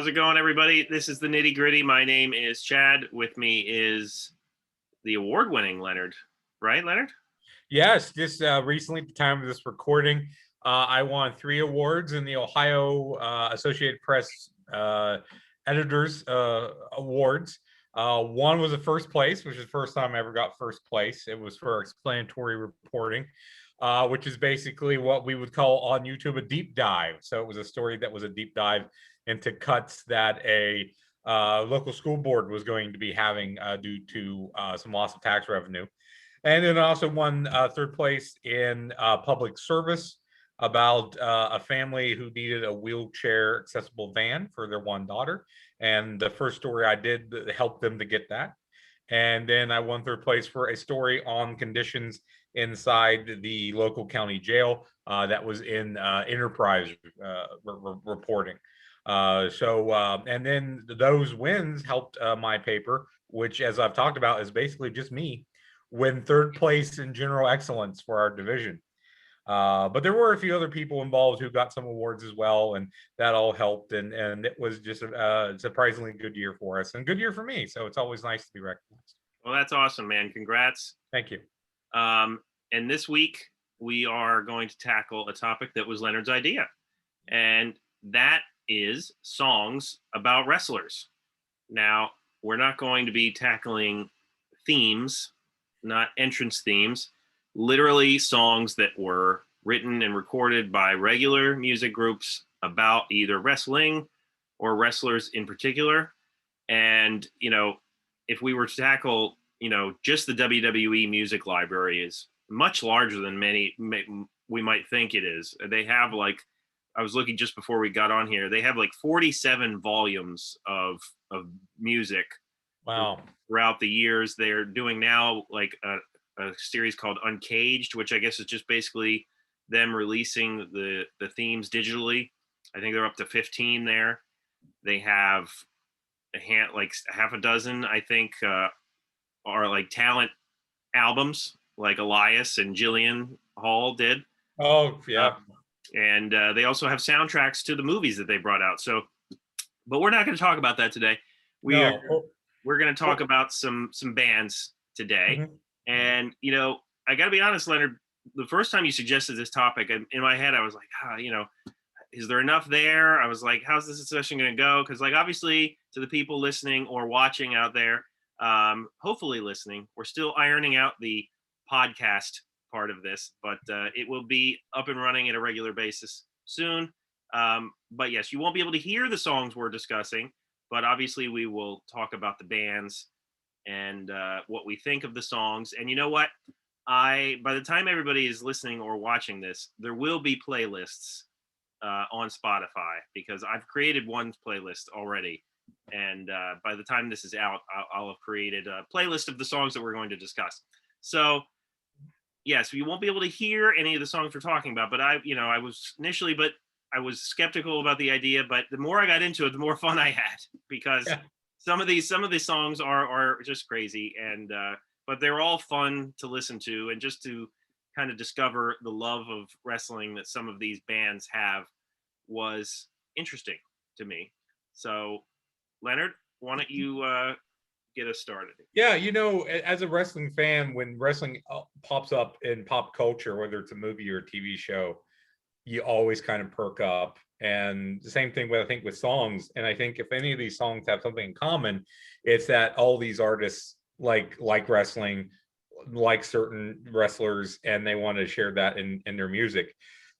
How's it going, everybody? This is the Nitty Gritty. My name is Chad. With me is the award-winning Leonard. Right, Leonard? Yes, just recently at the time of this recording, I won 3 awards in the Ohio Associated Press Editors Awards. One was a first place, which is the first time I ever got first place. It was for explanatory reporting, which is basically what we would call on YouTube a deep dive. So it was a story that was a deep dive into cuts that a local school board was going to be having due to some loss of tax revenue. And then I also won third place in public service about a family who needed a wheelchair accessible van for their one daughter. And the first story I did helped them to get that. And then I won third place for a story on conditions inside the local county jail that was in enterprise reporting. And then those wins helped my paper, which, as I've talked about, is basically just me, win third place in general excellence for our division. But there were a few other people involved who got some awards as well, and that all helped. And it was just a surprisingly good year for us, and good year for me. So it's always nice to be recognized. Well, that's awesome, man. Congrats. Thank you. And this week, we are going to tackle a topic that was Leonard's idea, and that is songs about wrestlers. Now, we're not going to be tackling themes, not entrance themes, literally songs that were written and recorded by regular music groups about either wrestling or wrestlers in particular. And, if we were to tackle, just the WWE music library is much larger than we might think it is. They have I was looking just before we got on here, they have 47 volumes of music. Wow. Throughout the years. They're doing now a series called Uncaged, which I guess is just basically them releasing the themes digitally. I think they're up to 15 there. They have half a dozen, I think, are talent albums, like Elias and Jillian Hall did. Oh, yeah. And they also have soundtracks to the movies that they brought out. So, but we're not going to talk about that today. We're going to talk about some bands today. Mm-hmm. And, I got to be honest, Leonard, the first time you suggested this topic, in my head, I was like, is there enough there? I was like, how's this discussion going to go? Because obviously to the people listening or watching out there, hopefully listening, we're still ironing out the podcast part of this, but it will be up and running at a regular basis soon. But yes, you won't be able to hear the songs we're discussing, but obviously we will talk about the bands and what we think of the songs. And you know what? By the time everybody is listening or watching this, there will be playlists on Spotify, because I've created one playlist already. And by the time this is out, I'll have created a playlist of the songs that we're going to discuss. So yes, you won't be able to hear any of the songs we're talking about, but I was skeptical about the idea, but the more I got into it, the more fun I had, because some of these songs are just crazy, and but they're all fun to listen to, and just to kind of discover the love of wrestling that some of these bands have was interesting to me. So, Leonard, why don't you get us started? Yeah, as a wrestling fan, when wrestling pops up in pop culture, whether it's a movie or a TV show, you always kind of perk up. And the same thing with songs. And I think if any of these songs have something in common, it's that all these artists like wrestling, like certain wrestlers, and they want to share that in their music.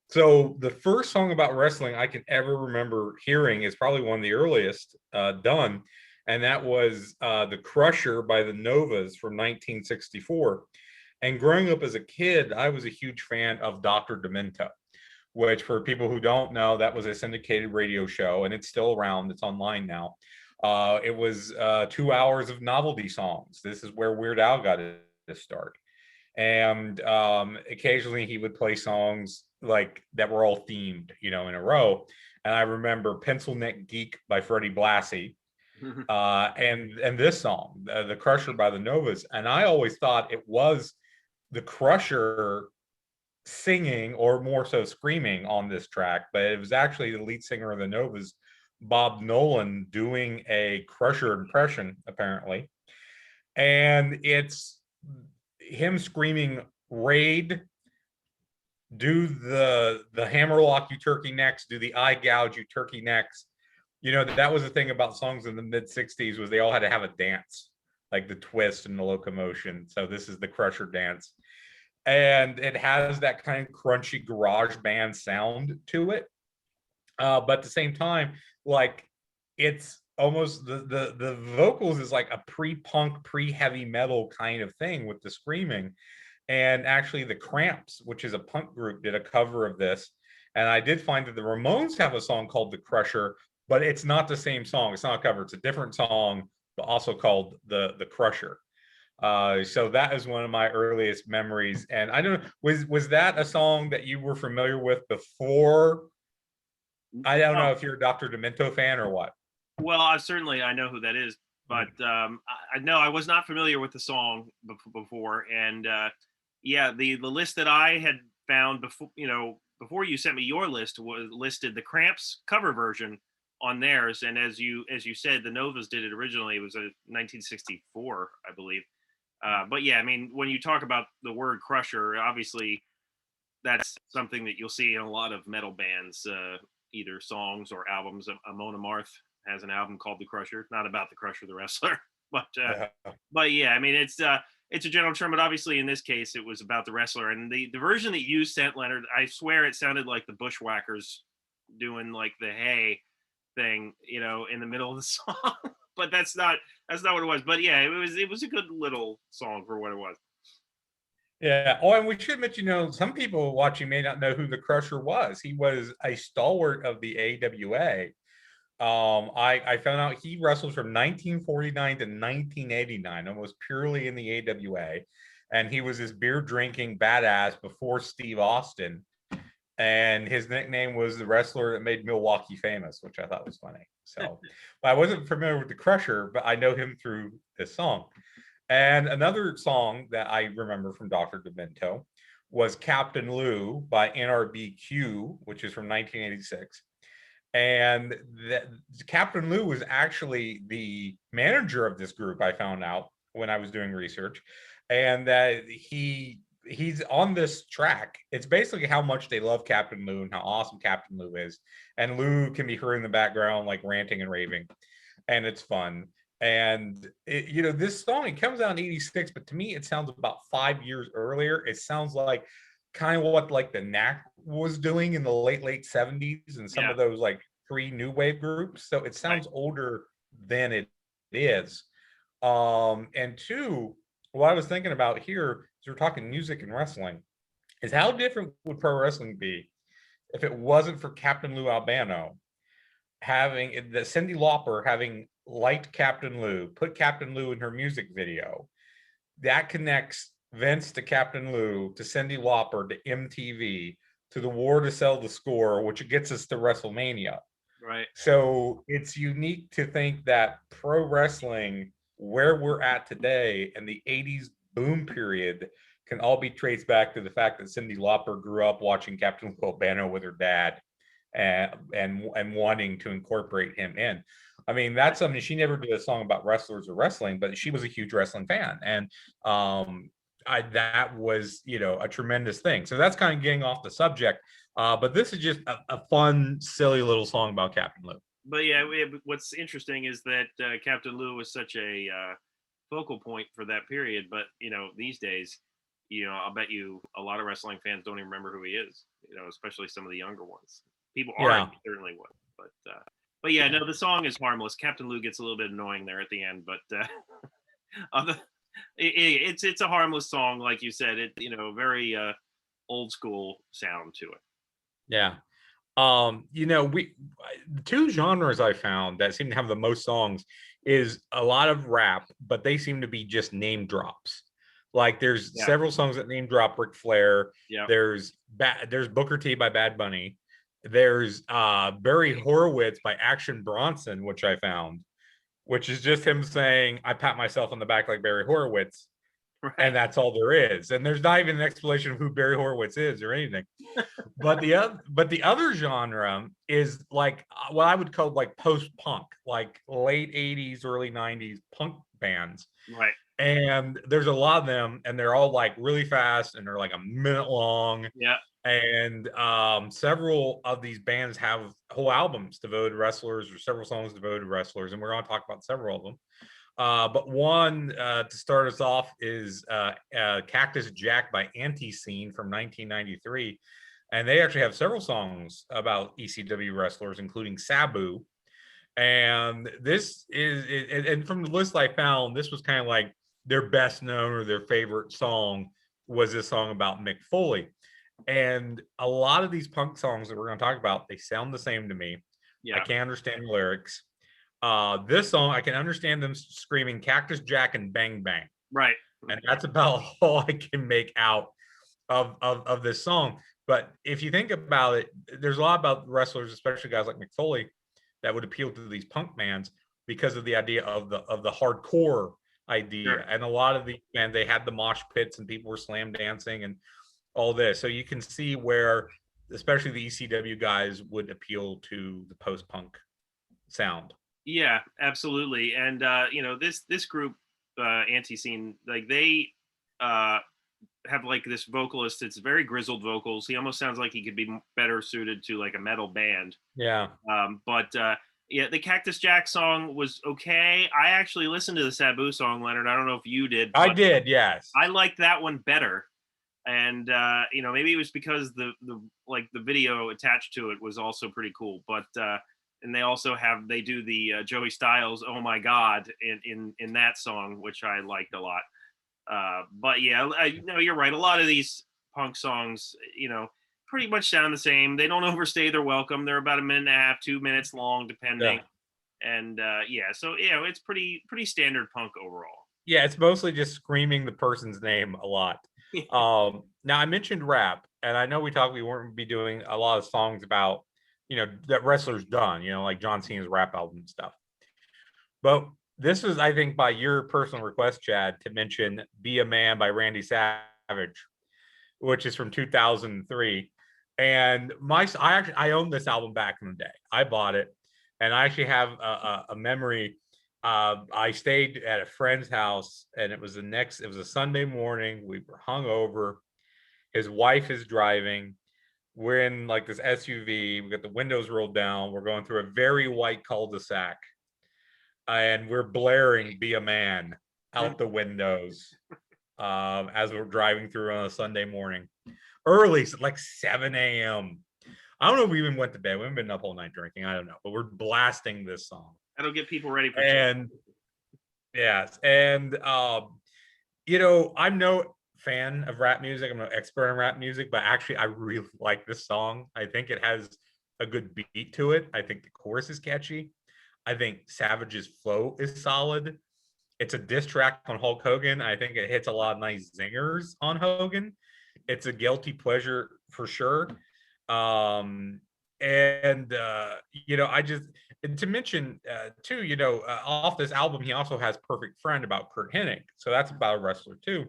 So the first song about wrestling I can ever remember hearing is probably one of the earliest done, and that was The Crusher by the Novas from 1964. And growing up as a kid, I was a huge fan of Dr. Demento, which, for people who don't know, that was a syndicated radio show, and it's still around. It's online now. It was 2 hours of novelty songs. This is where Weird Al got his start. And occasionally he would play songs that were all themed, in a row. And I remember Pencil Neck Geek by Freddie Blassie, and this song, The Crusher by the Novas. And I always thought it was the Crusher singing, or more so screaming, on this track, but it was actually the lead singer of the Novas Bob Nolan doing a Crusher impression, apparently. And it's him screaming, "Raid, do the hammerlock, you turkey necks, do the eye gouge, you turkey necks." You know, that was the thing about songs in the mid 60s, was they all had to have a dance, like the twist and the locomotion. So this is the Crusher dance. And it has that kind of crunchy garage band sound to it. But at the same time, like, it's almost the vocals is like a pre-punk, pre-heavy metal kind of thing with the screaming. And actually the Cramps, which is a punk group, did a cover of this. And I did find that the Ramones have a song called The Crusher, but it's not the same song. It's not a cover. It's a different song, but also called the Crusher. So that is one of my earliest memories. And I don't know, was that a song that you were familiar with before? I don't know if you're a Dr. Demento fan or what. Well, I know who that is, but I know I was not familiar with the song before, and yeah, the list that I had found before you sent me your list was listed the Cramps cover version on theirs, and as you said, the Novas did it originally. It was a 1964, I believe. But yeah, I mean, when you talk about the word Crusher, obviously that's something that you'll see in a lot of metal bands, either songs or albums. Amon Amarth has an album called The Crusher, not about the Crusher the wrestler, but yeah, I mean, it's a general term, but obviously in this case it was about the wrestler. And the version that you sent, Leonard, I swear it sounded like the Bushwhackers doing like the hey thing, in the middle of the song. But that's not what it was. But yeah, it was a good little song for what it was. Yeah. Oh, and we should mention, some people watching may not know who the Crusher was. He was a stalwart of the AWA. I found out he wrestled from 1949 to 1989, almost purely in the AWA. And he was this beer drinking badass before Steve Austin. And his nickname was the wrestler that made Milwaukee famous, which I thought was funny. So, but I wasn't familiar with the Crusher, but I know him through this song. And another song that I remember from Dr. Demento was Captain Lou by NRBQ, which is from 1986. And Captain Lou was actually the manager of this group, I found out when I was doing research. And that he's on this track. It's basically how much they love Captain Lou and how awesome Captain Lou is. And Lou can be heard in the background, like ranting and raving. And it's fun. And this song, it comes out in 86, but to me, it sounds about 5 years earlier. It sounds like kind of what like the Knack was doing in the late 70s and some of those like pre-new wave groups. So it sounds older than it is. And two, what I was thinking about here, as we're talking music and wrestling, is how different would pro wrestling be if it wasn't for Captain Lou Albano having the Cyndi Lauper having liked Captain Lou, put Captain Lou in her music video. That connects Vince to Captain Lou, to Cyndi Lauper, to MTV, to the War to Sell the Score, which gets us to WrestleMania. Right. So it's unique to think that pro wrestling, where we're at today, and the 80s boom period can all be traced back to the fact that Cyndi Lauper grew up watching Captain Lou Albano with her dad and wanting to incorporate him in. I mean, that's something. She never did a song about wrestlers or wrestling, but she was a huge wrestling fan, and that was a tremendous thing. So that's kind of getting off the subject, but this is just a fun, silly little song about Captain Lou. But yeah, what's interesting is that Captain Lou was such a focal point for that period. But these days, I'll bet you a lot of wrestling fans don't even remember who he is. Especially some of the younger ones. People aren't certainly would, but yeah, no, the song is harmless. Captain Lou gets a little bit annoying there at the end, but it's a harmless song, like you said. It very old school sound to it. Yeah. The two genres I found that seem to have the most songs is a lot of rap, but they seem to be just name drops. Like there's several songs that name drop Ric Flair. Yeah. There's Booker T by Bad Bunny. There's Barry Horowitz by Action Bronson, which I found, which is just him saying, "I pat myself on the back like Barry Horowitz." Right. and that's all there is. And there's not even an explanation of who Barry Horowitz is or anything. But the other genre is like what I would call like post-punk, like late 80s, early 90s punk bands. Right. And there's a lot of them, and they're all like really fast, and they're like a minute long. Yeah. And several of these bands have whole albums devoted to wrestlers, or several songs devoted to wrestlers, and we're going to talk about several of them. But one to start us off is Cactus Jack by Anti-Scene from 1993. And they actually have several songs about ECW wrestlers, including Sabu. And this is, and from the list I found, this was kind of like their best known or their favorite song was this song about Mick Foley. And a lot of these punk songs that we're going to talk about, they sound the same to me. Yeah. I can't understand the lyrics. This song, I can understand them screaming Cactus Jack and Bang Bang. Right. And that's about all I can make out of this song. But if you think about it, there's a lot about wrestlers, especially guys like Mick Foley, that would appeal to these punk bands because of the idea of the hardcore idea. Sure. And a lot of the bands, they had the mosh pits and people were slam dancing and all this. So you can see where especially the ECW guys would appeal to the post-punk sound. Yeah, absolutely. And you know, this group, Anti-Scene, like they have like this vocalist. It's very grizzled vocals. He almost sounds like he could be better suited to like a metal band. Yeah. But yeah, the Cactus Jack song was okay. I actually listened to the Sabu song, Leonard. I don't know if you did. I did, yes. I liked that one better. And you know, maybe it was because the video attached to it was also pretty cool. But and they also they do the Joey Styles "Oh My God" in that song, which I liked a lot. But yeah, no, you're right. A lot of these punk songs, you know, pretty much sound the same. They don't overstay their welcome. They're about a minute and a half, 2 minutes long, depending. Yeah. And yeah, so you know, it's pretty standard punk overall. Yeah, it's mostly just screaming the person's name a lot. Now I mentioned rap, and I know we won't be doing a lot of songs about, you know, that wrestlers done, you know, like John Cena's rap album and stuff. But this was, I think, by your personal request, Chad, to mention "Be a Man" by Randy Savage, which is from 2003. And I owned this album back in the day. I bought it, and I actually have a memory. I stayed at a friend's house, and it was a Sunday morning. We were hungover. His wife is driving. We're in like this SUV. We got the windows rolled down. We're going through a very white cul-de-sac, and we're blaring "Be a Man" out the windows as we're driving through on a Sunday morning, early, like 7 a.m. I don't know if we even went to bed. We haven't been up all night drinking. I don't know, but we're blasting this song. That'll get people ready for yes, and you know, I'm no fan of rap music. I'm no expert in rap music, but actually I really like this song. I think it has a good beat to it. I think the chorus is catchy. I think Savage's flow is solid. It's a diss track on Hulk Hogan. I think it hits a lot of nice zingers on Hogan. It's a guilty pleasure for sure. You know, to mention too, you know, off this album, he also has "Perfect Friend" about Kurt Hennig. So that's about a wrestler too.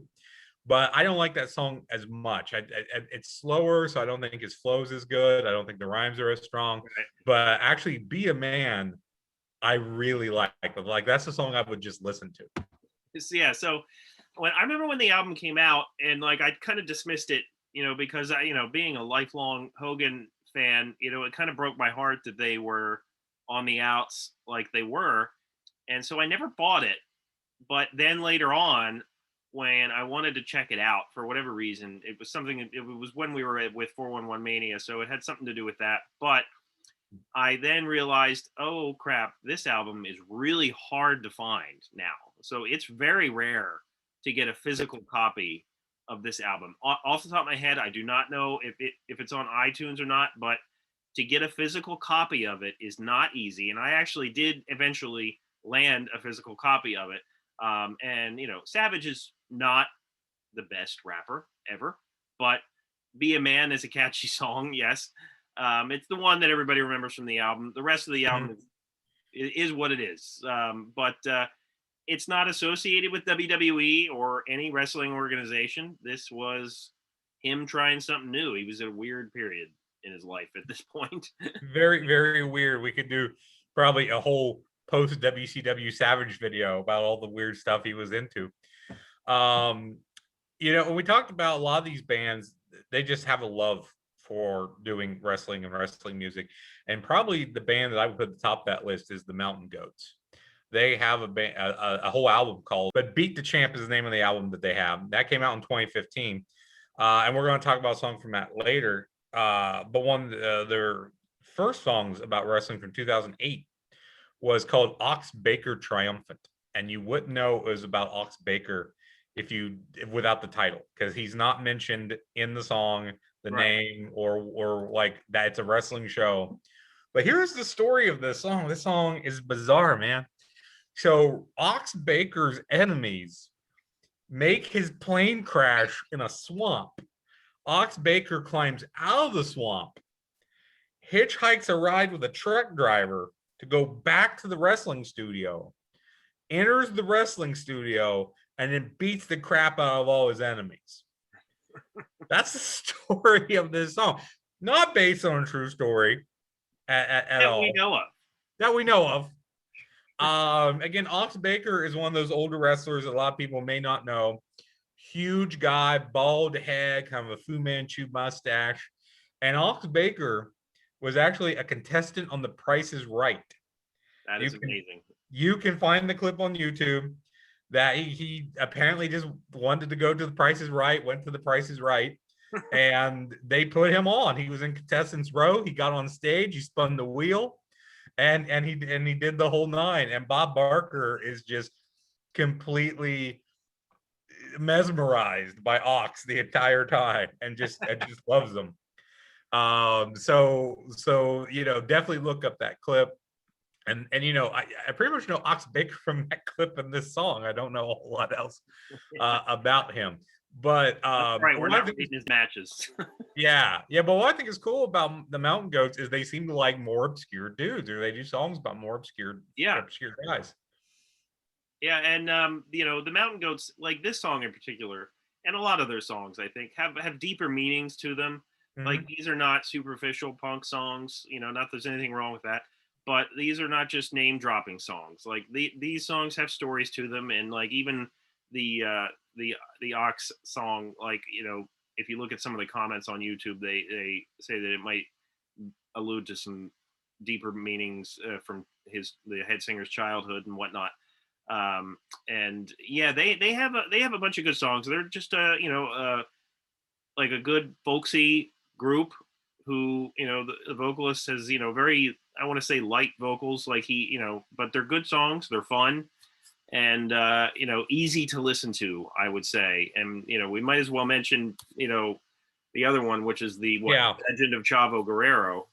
But I don't like that song as much. It's slower, so I don't think his flow's as good. I don't think the rhymes are as strong. Right. But actually, "Be a Man," I really like. Like that's the song I would just listen to. Yeah. So I remember when the album came out, and like I kind of dismissed it, you know, because you know, being a lifelong Hogan fan, you know, it kind of broke my heart that they were on the outs like they were, and so I never bought it. But then later on, when I wanted to check it out for whatever reason, it was when we were with 411 Mania, so it had something to do with that. But I then realized, oh crap, this album is really hard to find now. So it's very rare to get a physical copy of this album. Off the top of my head, I do not know if it's on iTunes or not, but to get a physical copy of it is not easy. And I actually did eventually land a physical copy of it. And you know, Savage is not the best rapper ever, but "Be a Man" is a catchy song. Yes. It's the one that everybody remembers from the album. The rest of the album is what it is. But it's not associated with WWE or any wrestling organization. This was him trying something new. He was at a weird period in his life at this point. Very, very weird. We could do probably a whole post WCW Savage video about all the weird stuff he was into. When we talked about a lot of these bands, they just have a love for doing wrestling and wrestling music. And probably the band that I would put at the top of that list is the Mountain Goats. They have a whole album called, but Beat the Champ is the name of the album that they have. That came out in 2015. And we're going to talk about a song from that later. But one of their first songs about wrestling from 2008 was called Ox Baker Triumphant. And you wouldn't know it was about Ox Baker without the title, because he's not mentioned in the song, the name, or like that it's a wrestling show. But here's the story of this song. This song is bizarre, man. So Ox Baker's enemies make his plane crash in a swamp. Ox Baker climbs out of the swamp, hitchhikes a ride with a truck driver to go back to the wrestling studio, enters the wrestling studio, and then beats the crap out of all his enemies. That's the story of this song. Not based on a true story at all. That we know of. Again, Ox Baker is one of those older wrestlers that a lot of people may not know. Huge guy, bald head, kind of a Fu Manchu mustache. And Ox Baker was actually a contestant on The Price is Right. That is amazing. You can find the clip on YouTube that he apparently just wanted to go to The Price is Right, went to The Price is Right, and they put him on. He was in contestants row. He got on stage, he spun the wheel, and he did the whole nine. And Bob Barker is just completely mesmerized by Ox the entire time, and just loves them. So definitely look up that clip. And I pretty much know Ox Baker from that clip in this song. I don't know a whole lot else about him. But we're not reading his matches. yeah. But what I think is cool about the Mountain Goats is they seem to like more obscure dudes, or they do songs about more obscure guys. Yeah, and the Mountain Goats, like this song in particular, and a lot of their songs, I think, have deeper meanings to them. Mm-hmm. Like, these are not superficial punk songs. Not that there's anything wrong with that, but these are not just name dropping songs. Like these songs have stories to them, and like even the Ox song, like if you look at some of the comments on YouTube, they say that it might allude to some deeper meanings from the head singer's childhood and whatnot. And yeah, they have a bunch of good songs. They're just like a good folksy group who the vocalist has very, I want to say, light vocals, like but they're good songs. They're fun and easy to listen to, I would say. And we might as well mention the other one, which is the Legend of Chavo Guerrero.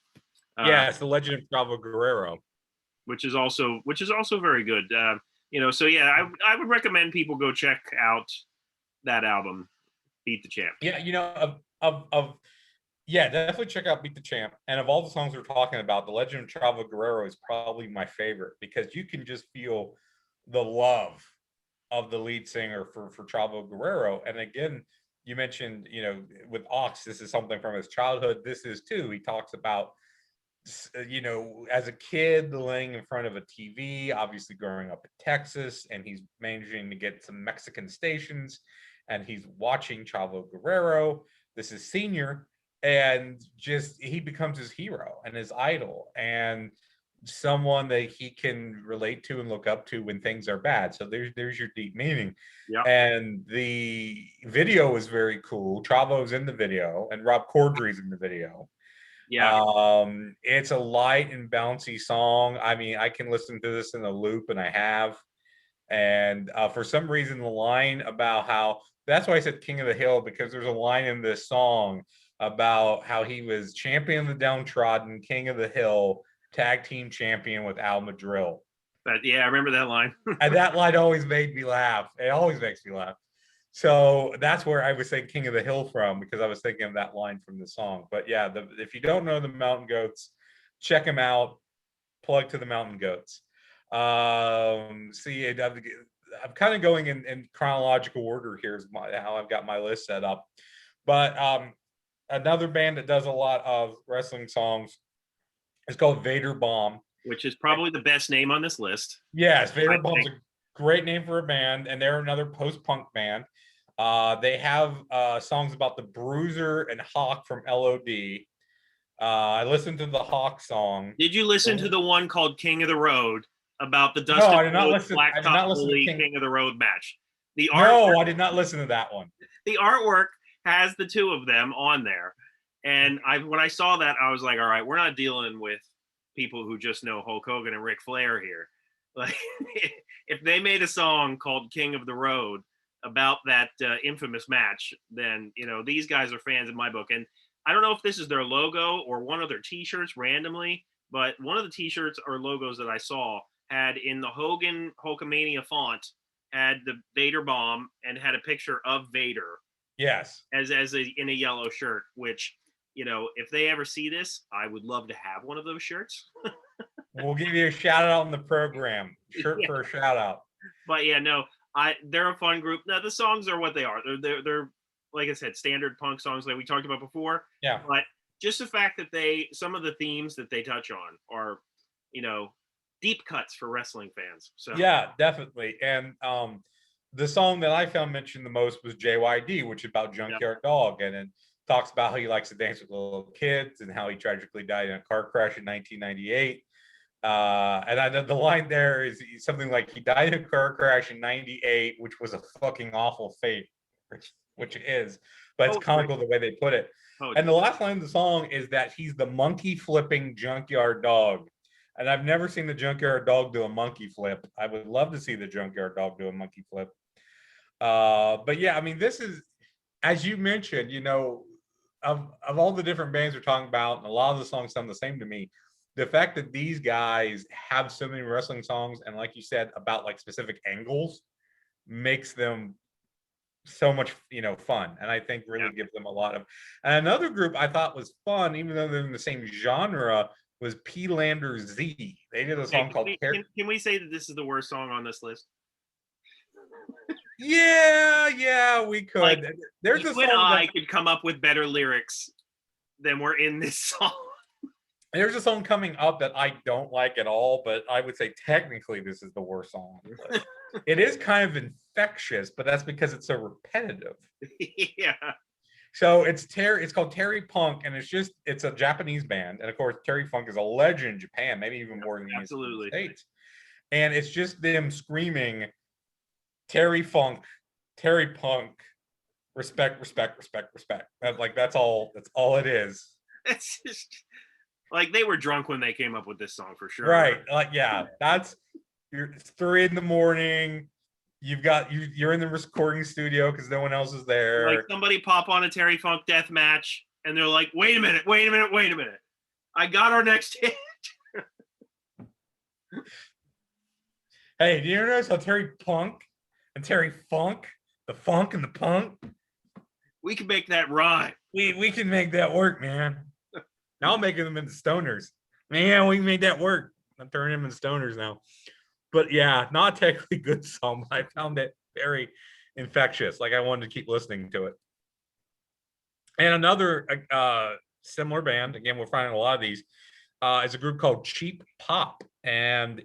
It's the Legend of Chavo Guerrero, which is also very good. So yeah, I would recommend people go check out that album, Beat the Champ. Definitely check out Beat the Champ. And of all the songs we're talking about, the Legend of Chavo Guerrero is probably my favorite, because you can just feel the love of the lead singer for Chavo Guerrero. And again, you mentioned, with Ox, this is something from his childhood. This is too. He talks about, as a kid, laying in front of a TV, obviously growing up in Texas, and he's managing to get some Mexican stations, and he's watching Chavo Guerrero. This is Senior, and just he becomes his hero and his idol, and someone that he can relate to and look up to when things are bad. So there's your deep meaning. Yeah. And the video is very cool. Chavo's in the video, and Rob Corddry's in the video. Yeah. It's a light and bouncy song. I mean, I can listen to this in a loop, and I have. And for some reason, the line about how, that's why I said King of the Hill, because there's a line in this song about how he was champion of the downtrodden, King of the Hill, tag team champion with Al Madrill. But yeah, I remember that line. And that line always made me laugh. It always makes me laugh. So that's where I was saying King of the Hill from, because I was thinking of that line from the song. But yeah, if you don't know the Mountain Goats, check them out. Plug to the Mountain Goats. I'm kind of going in chronological order here is how I've got my list set up. But another band that does a lot of wrestling songs is called Vaderbomb. Which is probably the best name on this list. Yes, Vaderbomb's a great name for a band, and they're another post-punk band. They have songs about the Bruiser and Hawk from LOD. I listened to the Hawk song. Did you listen to the one called King of the Road about the No, Dustin I did not Rhodes listen. I did Blacktop not listen to Bully King. King of the Road match? The No, I did not listen to that one. The artwork has the two of them on there, and when I saw that, I was like, all right, we're not dealing with people who just know Hulk Hogan and Ric Flair here. Like, if they made a song called King of the Road about that infamous match, then these guys are fans in my book. And I don't know if this is their logo or one of their t-shirts randomly, but one of the t-shirts or logos that I saw had in the Hogan Hulkamania font had the Vader bomb and had a picture of Vader. Yes. In a yellow shirt, which, if they ever see this, I would love to have one of those shirts. We'll give you a shout out on the program. Shirt for a shout out. But yeah, no, they're a fun group. Now the songs are what they are. They're like I said, standard punk songs like we talked about before. Yeah. But just the fact that some of the themes that they touch on are, deep cuts for wrestling fans. So yeah, definitely. And the song that I found mentioned the most was JYD, which is about Junkyard Dog, and it talks about how he likes to dance with little kids and how he tragically died in a car crash in 1998. And I know the line there is something like he died in a car crash in 98, which was a fucking awful fate, which it is, but it's comical the way they put it. And the last line of the song is that he's the monkey flipping Junkyard Dog. And I've never seen the Junkyard Dog do a monkey flip. I would love to see the Junkyard Dog do a monkey flip. But yeah, I mean, this is, as you mentioned, of all the different bands we're talking about, and a lot of the songs sound the same to me, the fact that these guys have so many wrestling songs, and like you said, about like specific angles, makes them so much, fun. And I think really gives them a lot of, and another group I thought was fun, even though they're in the same genre, was P. Lander Z. They did a song called Can we say that this is the worst song on this list? Yeah, we could. Like, there's a song I could come up with better lyrics than were in this song. There's a song coming up that I don't like at all, but I would say technically this is the worst song on the list. It is kind of infectious, but that's because it's so repetitive. Yeah. So it's called Terry Punk, and it's a Japanese band, and of course Terry Funk is a legend in Japan, maybe even more than the United States. And it's just them screaming, Terry Funk, Terry Punk, respect, respect, respect, respect. That's all it is. It's just like they were drunk when they came up with this song for sure. Right. Like, yeah, it's 3 a.m. You're in the recording studio because no one else is there. Like somebody pop on a Terry Funk death match and they're like, wait a minute. I got our next hit. Hey, do you notice how Terry Punk and Terry Funk, the funk and the punk? We can make that rhyme. We can make that work, man. Now I'm making them into stoners. Man, we can make that work. I'm turning them into stoners now. But yeah, not technically good song, but I found it very infectious. Like I wanted to keep listening to it. And another similar band, again, we're finding a lot of these, is a group called Cheap Pop. And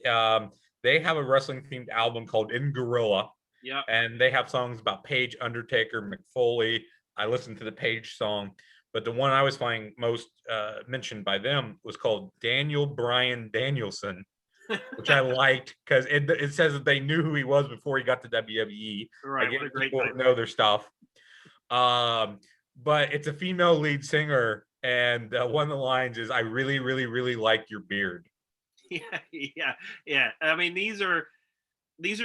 they have a wrestling themed album called In Gorilla. Yeah. And they have songs about Page, Undertaker, McFoley. I listened to the Page song, but the one I was finding most mentioned by them was called Daniel Bryan Danielson, which I liked because it says that they knew who he was before he got to WWE. Right, what a great people know their stuff. But it's a female lead singer, and one of the lines is, "I really, really, really like your beard." Yeah. I mean, these are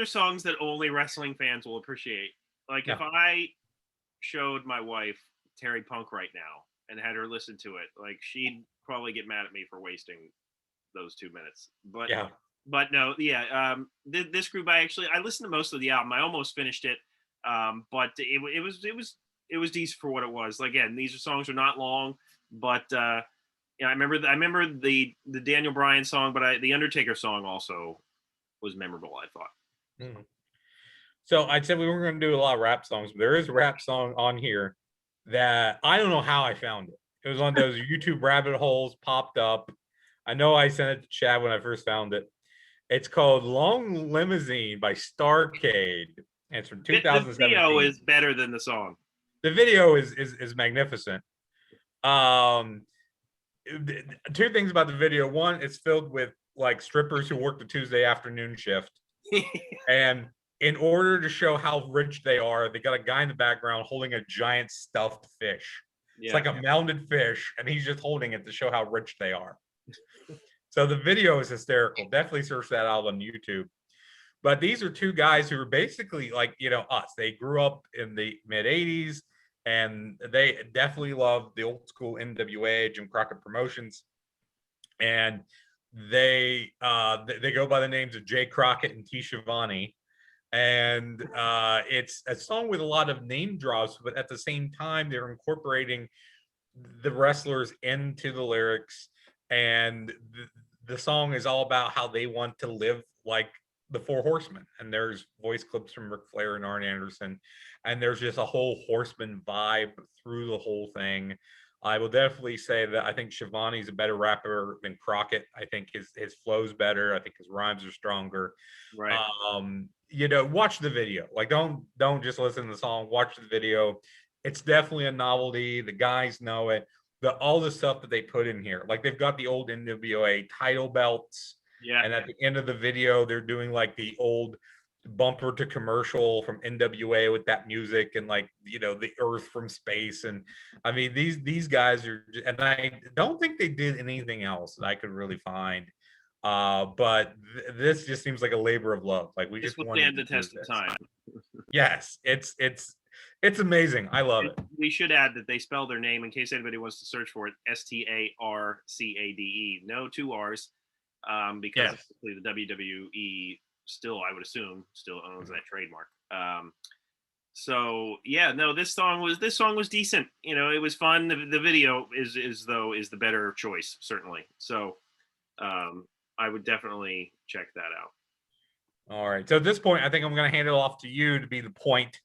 songs that only wrestling fans will appreciate. Like if I showed my wife Terry Punk right now and had her listen to it, like she'd probably get mad at me for wasting those 2 minutes. But no, this group I listened to most of the album. I almost finished it, but it was decent for what it was. Again, these songs are not long, but I remember the Daniel Bryan song, but the Undertaker song also was memorable, I thought. So I said we weren't going to do a lot of rap songs, but there is a rap song on here that I don't know how I found it. It was on those YouTube rabbit holes popped up. I know I sent it to Chad when I first found it. It's called Long Limousine by STARCADE. And it's from The video 2017. is better than the song. The video is magnificent. Um, two things about the video. One, it's filled with like strippers who work the Tuesday afternoon shift. And in order to show how rich they are, they got a guy in the background holding a giant stuffed fish. It's like a mounted fish, and he's just holding it to show how rich they are. So the video is hysterical. Definitely search that out on YouTube. But these are two guys who are basically like, you know, us. They grew up in the mid 80s and they definitely love the old school NWA, Jim Crockett Promotions. And they go by the names of Jay Crockett and T. Schiavone. And it's a song with a lot of name drops, but at the same time, they're incorporating the wrestlers into the lyrics. And the song is all about how they want to live like the Four Horsemen. And there's voice clips from Ric Flair and Arn Anderson. And there's just a whole horseman vibe through the whole thing. I will definitely say that I think Schiavone's a better rapper than Crockett. I think his flow's better. I think his rhymes are stronger. Right. You know, watch the video. Like, don't just listen to the song. Watch the video. It's definitely a novelty. The guys know it. All the stuff that they put in here, like they've got the old NWA title belts. Yeah. And at the end of the video, they're doing like the old bumper to commercial from NWA with that music and like, you know, the Earth from space. And I mean, these guys are, and I don't think they did anything else that I could really find. But this just seems like a labor of love. Like we This just will wanted stand to the test of time. Yes, it's amazing. I love it. We should add that they spell their name in case anybody wants to search for it. STARCADE. No two R's, because the WWE still, I would assume, still owns that trademark. So yeah, no, this song was decent. You know, it was fun. The video is the better choice, certainly. So I would definitely check that out. All right. So at this point, I think I'm going to hand it off to you to be the point.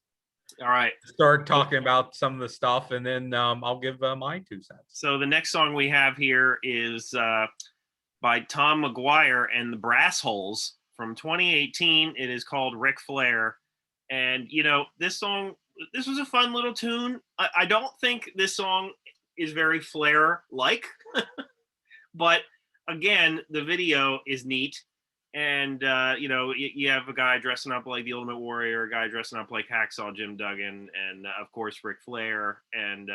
All right. Start talking about some of the stuff, and then I'll give my 2 cents. So the next song we have here is by Tom McGuire and the Brass Holes from 2018. It is called Ric Flair. And, you know, this was a fun little tune. I don't think this song is very Flair-like. But, again, the video is neat. And, you know, you have a guy dressing up like the Ultimate Warrior, a guy dressing up like Hacksaw Jim Duggan, and, of course, Ric Flair. And,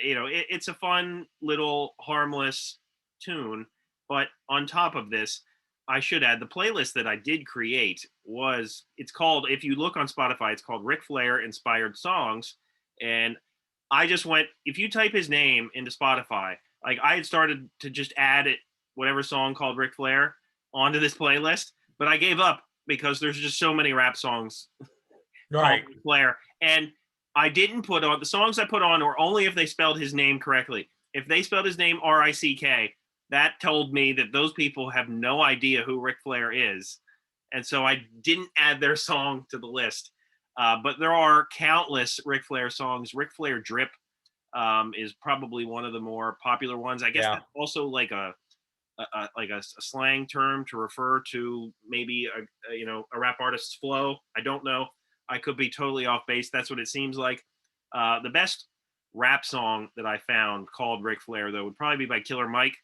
you know, it's a fun little harmless tune. But on top of this, I should add the playlist that I did create it's called, if you look on Spotify, it's called Ric Flair Inspired Songs. And I just went, if you type his name into Spotify, like I had started to just add it, whatever song called Ric Flair onto this playlist, but I gave up because there's just so many rap songs. Right. Ric Flair. And I didn't put on, the songs I put on were only if they spelled his name correctly. If they spelled his name R-I-C-K, that told me that those people have no idea who Ric Flair is. And so I didn't add their song to the list. But there are countless Ric Flair songs. Ric Flair Drip is probably one of the more popular ones. I guess that's also like a slang term to refer to maybe a rap artist's flow. I don't know. I could be totally off base. That's what it seems like. The best rap song that I found called Ric Flair, though, would probably be by Killer Mike.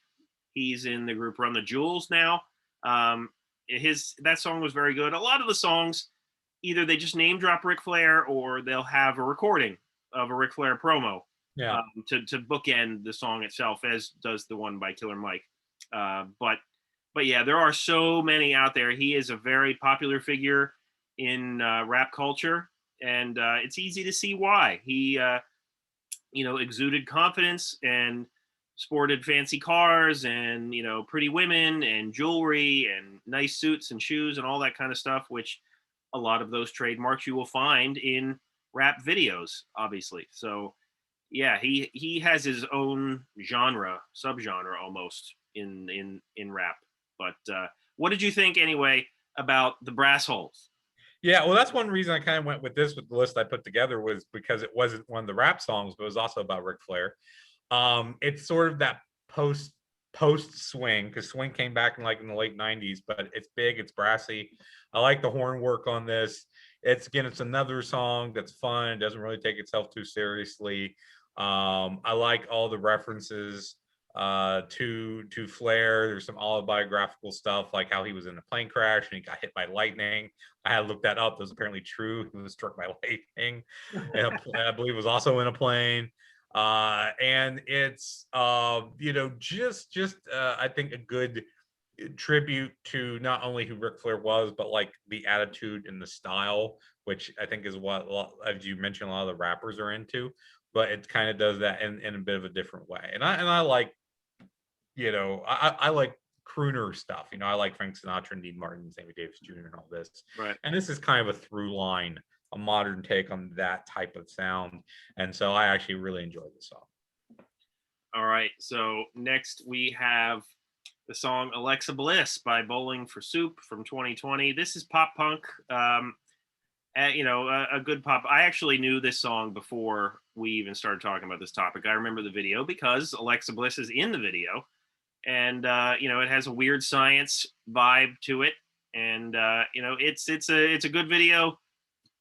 He's in the group Run the Jewels now. That song was very good. A lot of the songs, either they just name drop Ric Flair or they'll have a recording of a Ric Flair promo to bookend the song itself, as does the one by Killer Mike. But yeah, there are so many out there. He is a very popular figure in rap culture, and it's easy to see why. He exuded confidence and sported fancy cars and pretty women and jewelry and nice suits and shoes and all that kind of stuff, which a lot of those trademarks you will find in rap videos, obviously. So yeah, he has his own subgenre almost in rap. But what did you think anyway about the Brass Holes? Yeah, well, that's one reason I kind of went with this with the list I put together was because it wasn't one of the rap songs, but it was also about Ric Flair. It's sort of that post swing because swing came back in the late 90s, but it's big, it's brassy. I like the horn work on this. It's another song that's fun, it doesn't really take itself too seriously. I like all the references to Flair. There's some autobiographical stuff like how he was in a plane crash and he got hit by lightning. I had looked that up. That was apparently true. He was struck by lightning, and I believe was also in a plane. And it's just I think a good tribute to not only who Ric Flair was, but like the attitude and the style, which I think is what, as you mentioned, a lot of the rappers are into. But it kind of does that in a bit of a different way. And I like, I like crooner stuff. I like Frank Sinatra and Dean Martin, Sammy Davis Jr. and all this. Right. And this is kind of a through line, a modern take on that type of sound. And so I actually really enjoyed the song. All right. So next we have the song Alexa Bliss by Bowling for Soup from 2020. This is pop punk. A good pop. I actually knew this song before we even started talking about this topic. I remember the video because Alexa Bliss is in the video, and it has a weird science vibe to it, and it's a good video,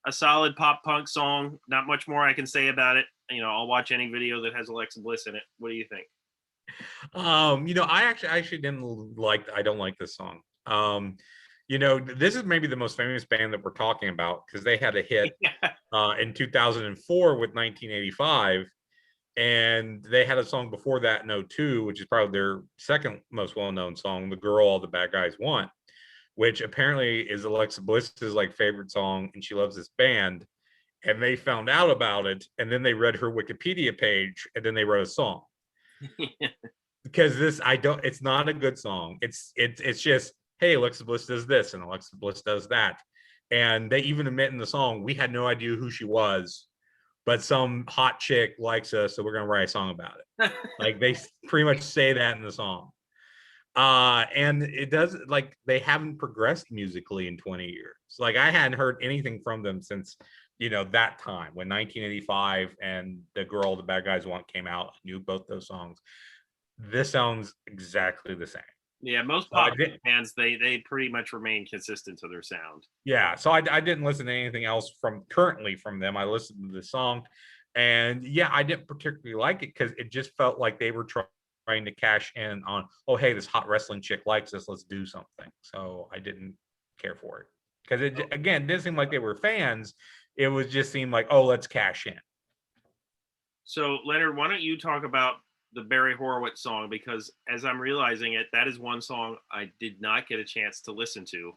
a solid pop punk song. Not much more I can say about it. I'll watch any video that has Alexa Bliss in it. What do you think? I actually I don't like this song. This is maybe the most famous band that we're talking about because they had a hit in 2004 with 1985, and they had a song before that in 2002, which is probably their second most well-known song, "The Girl All the Bad Guys Want," which apparently is Alexa Bliss's like favorite song, and she loves this band. And they found out about it, and then they read her Wikipedia page, and then they wrote a song. Because it's not a good song. It's just, hey, Alexa Bliss does this and Alexa Bliss does that. And they even admit in the song, we had no idea who she was, but some hot chick likes us, so we're gonna write a song about it. Like they pretty much say that in the song. And it does, like, they haven't progressed musically in 20 years. Like I hadn't heard anything from them since that time when 1985 and The Girl the Bad Guys Want came out. I knew both those songs. This sounds exactly the same. Yeah, most pop bands they pretty much remain consistent to their sound. Yeah, so I didn't listen to anything else currently from them. I listened to the song, and yeah, I didn't particularly like it because it just felt like they were trying to cash in on, oh hey, this hot wrestling chick likes us, let's do something. So I didn't care for it because it again didn't seem like they were fans. It was just seemed like, oh, let's cash in. So Leonard, why don't you talk about the Barry Horowitz song, because as I'm realizing it, that is one song I did not get a chance to listen to.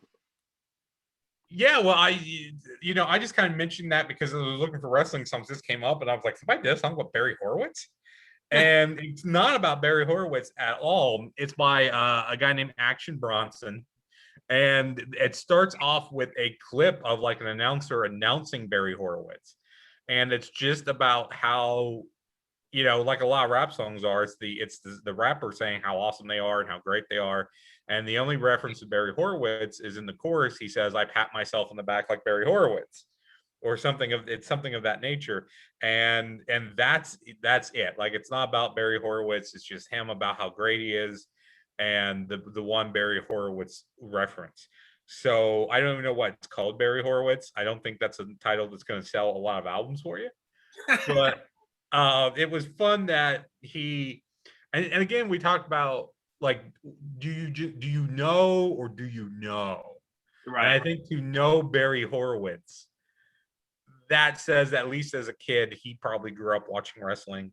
Yeah, well, I just kind of mentioned that because I was looking for wrestling songs. This came up, and I was like, somebody did a song about Barry Horowitz, and it's not about Barry Horowitz at all. It's by a guy named Action Bronson, and it starts off with a clip of like an announcer announcing Barry Horowitz, and it's just about how, like a lot of rap songs are, it's the rapper saying how awesome they are and how great they are. And the only reference to Barry Horowitz is in the chorus. He says, I pat myself on the back like Barry Horowitz, or something of that nature. And that's it. Like, it's not about Barry Horowitz. It's just him about how great he is. And the one Barry Horowitz reference. So I don't even know what it's called, Barry Horowitz. I don't think that's a title that's going to sell a lot of albums for you. But it was fun that he, and again, we talked about, like, do you know or do you know? Right. And I think to know Barry Horowitz, that says, at least as a kid, he probably grew up watching wrestling.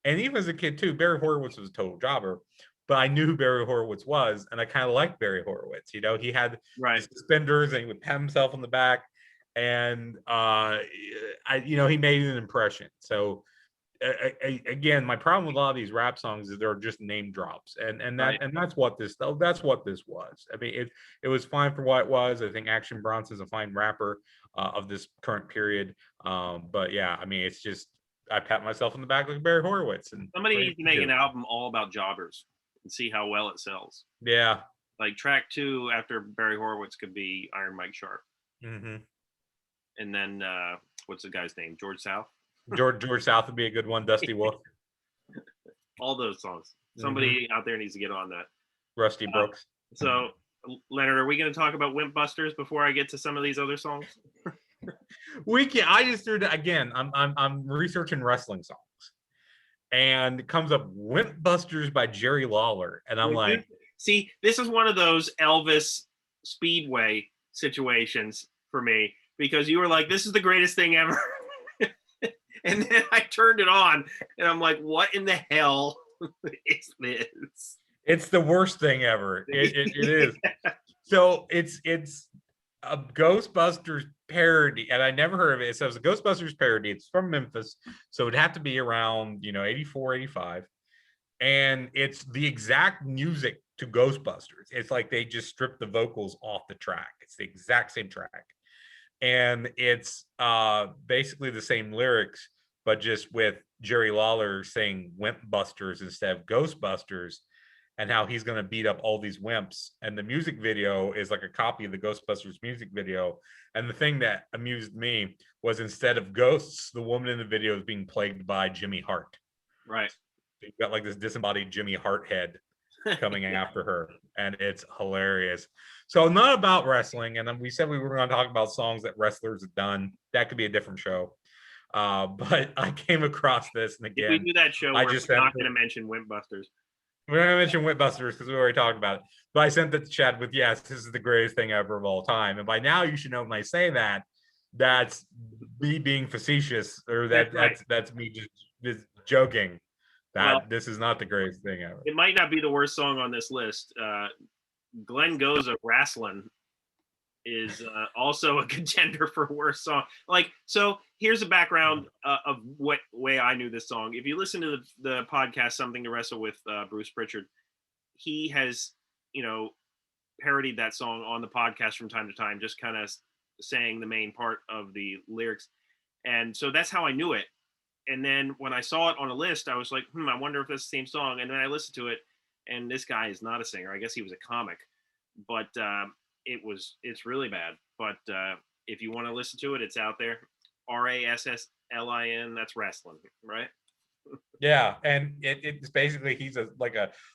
And even as a kid too, Barry Horowitz was a total jobber. But I knew who Barry Horowitz was, and I kind of liked Barry Horowitz. He had suspenders, and he would pat himself on the back, and he made an impression. So again, my problem with a lot of these rap songs is they're just name drops, and that's what this was. I mean, it was fine for what it was. I think Action Bronson's a fine rapper of this current period. But yeah, I mean, it's just, I pat myself on the back like Barry Horowitz. And somebody needs to make an album all about jobbers and see how well it sells. Yeah. Like track 2 after Barry Horowitz could be Iron Mike Sharp. Mm-hmm. and then what's the guy's name? George South. George South would be a good one. Dusty Wolf. All those songs. Somebody out there needs to get on that. Rusty Brooks. So, Leonard, are we going to talk about Wimp Busters before I get to some of these other songs? We can. I just threw again. I'm researching wrestling songs, and it comes up "Wimp Busters" by Jerry Lawler, and I'm like, see, this is one of those Elvis Speedway situations for me, because you were like, "This is the greatest thing ever," and then I turned it on, and I'm like, "What in the hell is this?" It's the worst thing ever. It is. So it's a Ghostbusters parody, and I never heard of it. So it's a Ghostbusters parody. It's from Memphis, so it'd have to be around 84, 85. And it's the exact music to Ghostbusters. It's like they just stripped the vocals off the track. It's the exact same track. And it's basically the same lyrics, but just with Jerry Lawler saying Wimp Busters instead of Ghostbusters, and how he's going to beat up all these wimps. And the music video is like a copy of the Ghostbusters music video. And the thing that amused me was, instead of ghosts, the woman in the video is being plagued by Jimmy Hart. Right. You've got like this disembodied Jimmy Hart head coming after her, and it's hilarious. So, not about wrestling, and then we said we were going to talk about songs that wrestlers have done. That could be a different show. But I came across this, and again, if we do that show, we're not going to mention Wimp Busters. We're not going to mention Wimp Busters because we already talked about it. But I sent that to Chad with, yes, this is the greatest thing ever of all time. And by now, you should know when I say that, that's me being facetious, or that's me just joking. That this is not the greatest thing ever. It might not be the worst song on this list. Glenn Goes of Wrastlin' is also a contender for worst song. Like, so here's a background of what way I knew this song. If you listen to the podcast, Something to Wrestle with Bruce Pritchard, he has, parodied that song on the podcast from time to time, just kind of saying the main part of the lyrics. And so that's how I knew it. And then when I saw it on a list, I was like, I wonder if it's the same song. And then I listened to it, and this guy is not a singer. I guess he was a comic, but it's really bad. But if you want to listen to it, it's out there. Rasslin, that's wrestling, right? Yeah, and it's basically, he's a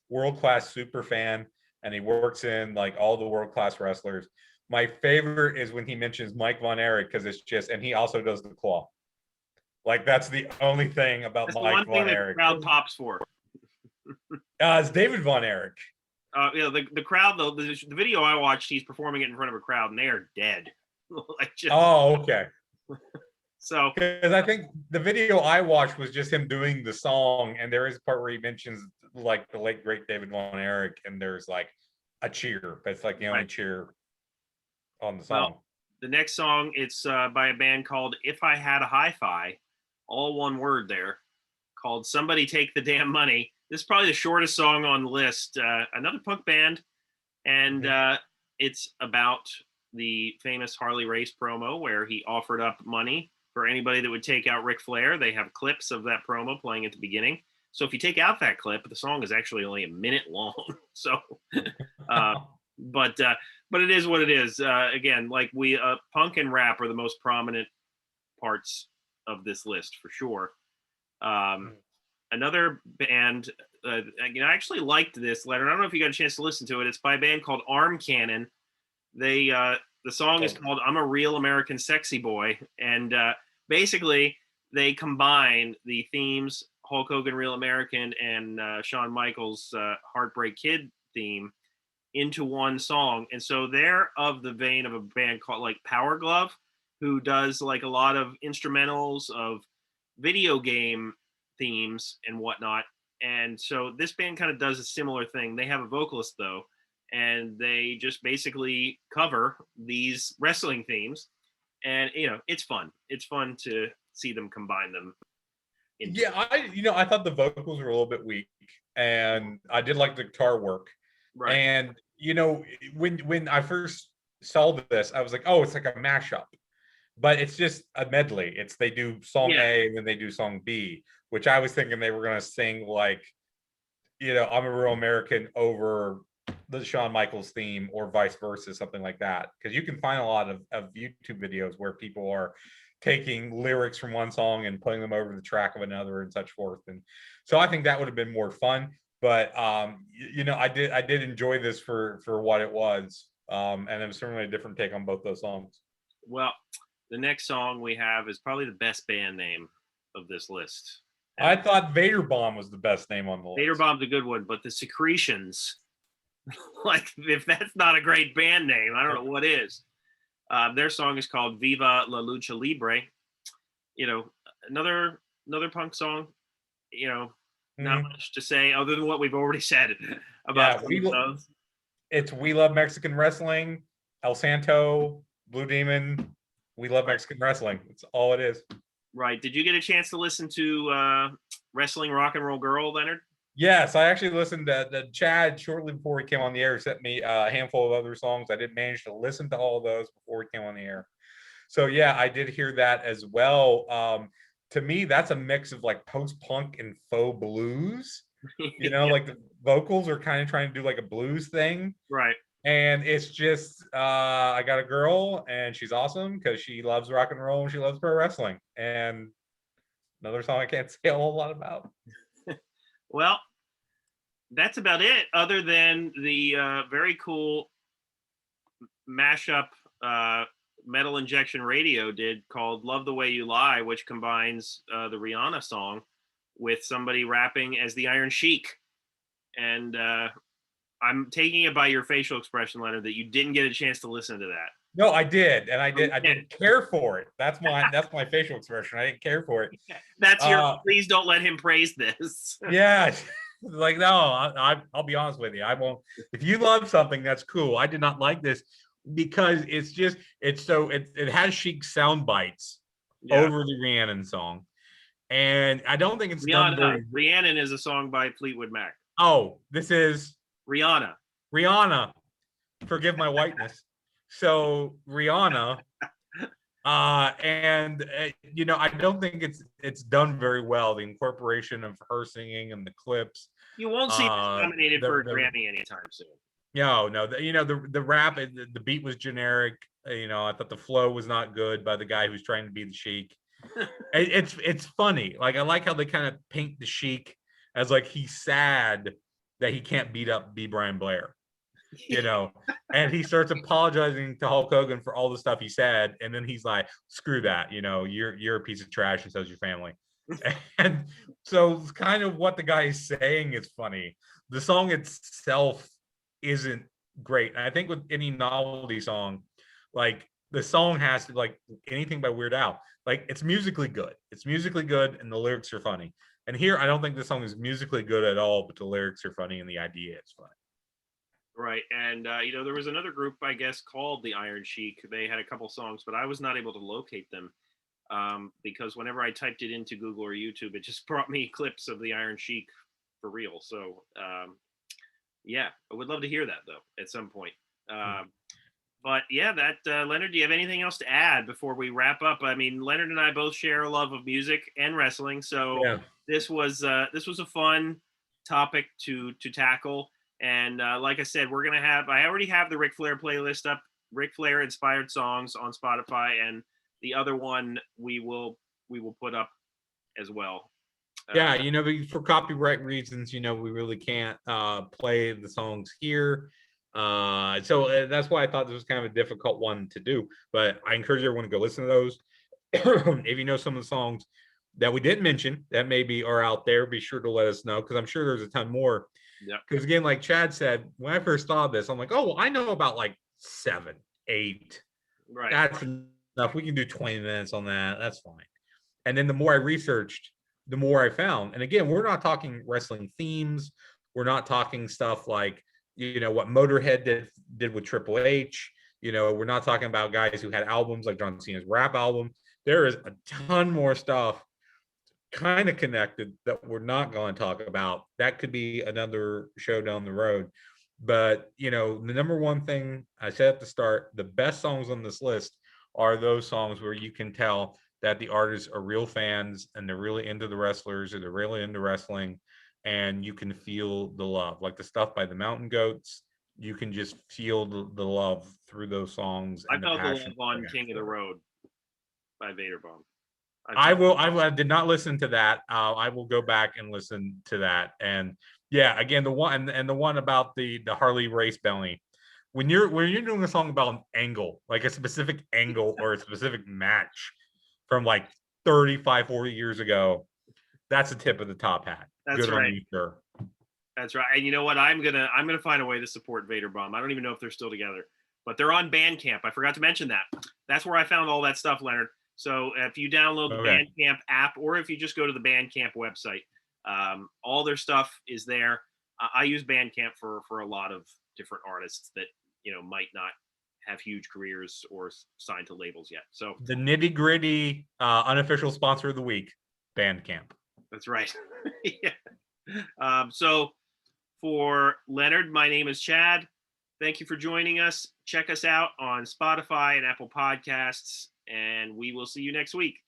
world-class super fan, and he works in like all the world-class wrestlers. My favorite is when he mentions Mike Von Erich, because it's just, and he also does the claw. Like, that's the only thing about that's Mike Von Erich. The crowd pops for. It's David Von Erich. The crowd, though, the video I watched, he's performing it in front of a crowd, and they are dead. Oh, okay. So, because I think the video I watched was just him doing the song, and there is a part where he mentions like the late great David Von Erich, and there's like a cheer. That's like the only cheer on the song. Well, the next song, it's by a band called If I Had a Hi-Fi, all one word there, called Somebody Take the Damn Money. This is probably the shortest song on the list. Another punk band, and it's about the famous Harley Race promo where he offered up money for anybody that would take out Ric Flair. They have clips of that promo playing at the beginning. So if you take out that clip, the song is actually only a minute long. So, but it is what it is. Again, like punk and rap are the most prominent parts of this list for sure. Another band, I actually liked this, Leonard. I don't know if you got a chance to listen to it. It's by a band called Arm Cannon. The song is called I'm a Real American Sexy Boy. And basically, they combine the themes, Hulk Hogan Real American and Shawn Michaels Heartbreak Kid theme, into one song. And so they're of the vein of a band called like Power Glove, who does like a lot of instrumentals of video game themes and whatnot. And so this band kind of does a similar thing. They have a vocalist though, and they just basically cover these wrestling themes. And it's fun. It's fun to see them combine them. I thought the vocals were a little bit weak, and I did like the guitar work. Right. And when I first saw this, I was like, oh, it's like a mashup. But it's just a medley. They do song A and then they do song B, which I was thinking they were going to sing like, I'm a Real American over the Shawn Michaels theme or vice versa, something like that. Because you can find a lot of YouTube videos where people are taking lyrics from one song and putting them over the track of another and such forth. And so I think that would have been more fun. But you know, I did enjoy this for what it was. And it was certainly a different take on both those songs. Well, the next song we have is probably the best band name of this list. I thought Vaderbomb was the best name on the list. Vaderbomb's a good one, but the Secretions, like if that's not a great band name, I don't know what is. Their song is called Viva la Lucha Libre. You know, another punk song. You know, not much to say other than what we've already said about those. It's We Love Mexican Wrestling, El Santo, Blue Demon. We love Mexican wrestling. That's all it is. Right. Did you get a chance to listen to Wrestling Rock and Roll Girl, Leonard? Yes, I actually listened to Chad shortly before he came on the air. Sent me a handful of other songs. I didn't manage to listen to all of those before he came on the air. So yeah, I did hear that as well. To me, that's a mix of like post-punk and faux blues. You know, like the vocals are kind of trying to do like a blues thing. Right. And it's just I got a girl and she's awesome because she loves rock and roll and she loves pro wrestling. And another song I can't say a whole lot about. Well, that's about it, other than the very cool mashup Metal Injection Radio did called Love the Way You Lie, which combines the Rihanna song with somebody rapping as the Iron Sheik. And I'm taking it by your facial expression, Leonard, that you didn't get a chance to listen to that. No, I did, and I didn't care for it. That's my facial expression. I didn't care for it. That's your please don't let him praise this. Yeah, like no, I'll be honest with you. I won't. If you love something, that's cool. I did not like this because it has chic sound bites over the Rhiannon song, and I don't think it's done very. Rhiannon is a song by Fleetwood Mac. Oh, this is Rihanna. Forgive my whiteness. So Rihanna, and you know, I don't think it's done very well. The incorporation of her singing and the clips. You won't see this nominated for a Grammy anytime soon. No, you know, the rap, the beat was generic. You know, I thought the flow was not good by the guy who's trying to be the Sheik. It's funny. Like I like how they kind of paint the Sheik as like he's sad that he can't beat up B. Brian Blair. You know, and he starts apologizing to Hulk Hogan for all the stuff he said, and then he's like, "Screw that, you know, you're a piece of trash, and so's your family." And so, it's kind of what the guy is saying is funny. The song itself isn't great. And I think with any novelty song, like the song has to like anything by Weird Al, like it's musically good. It's musically good, and the lyrics are funny. And here, I don't think the song is musically good at all, but the lyrics are funny and the idea is funny. Right. And, you know, there was another group, I guess, called the Iron Sheik. They had a couple songs, but I was not able to locate them because whenever I typed it into Google or YouTube, it just brought me clips of the Iron Sheik for real. So, yeah, I would love to hear that, though, at some point. But, yeah, Leonard, do you have anything else to add before we wrap up? I mean, Leonard and I both share a love of music and wrestling. So this was a fun topic to tackle. And like I said, I already have the Ric Flair playlist up, Ric Flair inspired songs on Spotify, and the other one we will put up as well. Yeah, you know, for copyright reasons, you know, we really can't play the songs here. So that's why I thought this was kind of a difficult one to do. But I encourage everyone to go listen to those. If you know some of the songs that we didn't mention that maybe are out there, be sure to let us know, because I'm sure there's a ton more. Yeah. Because again, like Chad said, when I first saw this, I'm like, oh, well, I know about like 7, 8. Right. That's enough. We can do 20 minutes on that. That's fine. And then the more I researched, the more I found. And again, we're not talking wrestling themes. We're not talking stuff like, you know, what Motorhead did with Triple H. You know, we're not talking about guys who had albums like John Cena's rap album. There is a ton more stuff kind of connected that we're not going to talk about. That could be another show down the road. But, you know, the number one thing I said at the start, the best songs on this list are those songs where you can tell that the artists are real fans and they're really into the wrestlers or they're really into wrestling, and you can feel the love, like the stuff by the Mountain Goats, you can just feel the love through those songs I and the felt the passion. love on King of the Road by Vaderbomb. I did not listen to that. I will go back and listen to that. And yeah, again, the one and the one about the Harley race belly. When you're doing a song about an angle, like a specific angle or a specific match from like 35, 40 years ago, that's a tip of the top hat. That's Good on right. you, sir. That's right. And you know what? I'm gonna find a way to support Vaderbomb. I don't even know if they're still together, but they're on Bandcamp. I forgot to mention that. That's where I found all that stuff, Leonard. So if you download the Bandcamp app, or if you just go to the Bandcamp website, all their stuff is there. I use Bandcamp for a lot of different artists that might not have huge careers or signed to labels yet. So the Nitty Gritty unofficial sponsor of the week, Bandcamp. That's right. Yeah. So for Leonard, my name is Chad. Thank you for joining us. Check us out on Spotify and Apple Podcasts, and we will see you next week.